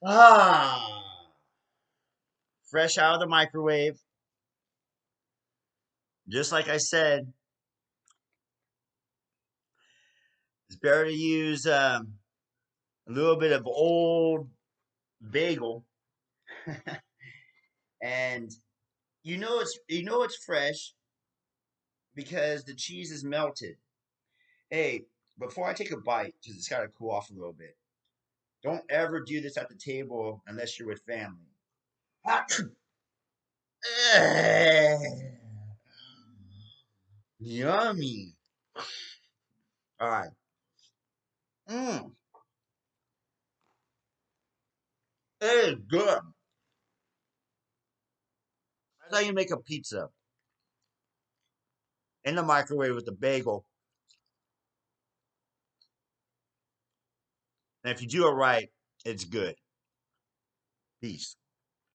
Ah, fresh out of the microwave. Just like I said, it's better to use a little bit of old bagel, and it's fresh because the cheese is melted. Hey, before I take a bite, because it's got to cool off a little bit. Don't ever do this at the table unless you're with family. Yummy. All right. Mm, it is good. That's how you make a pizza in the microwave with the bagel. And if you do it right, it's good. Peace.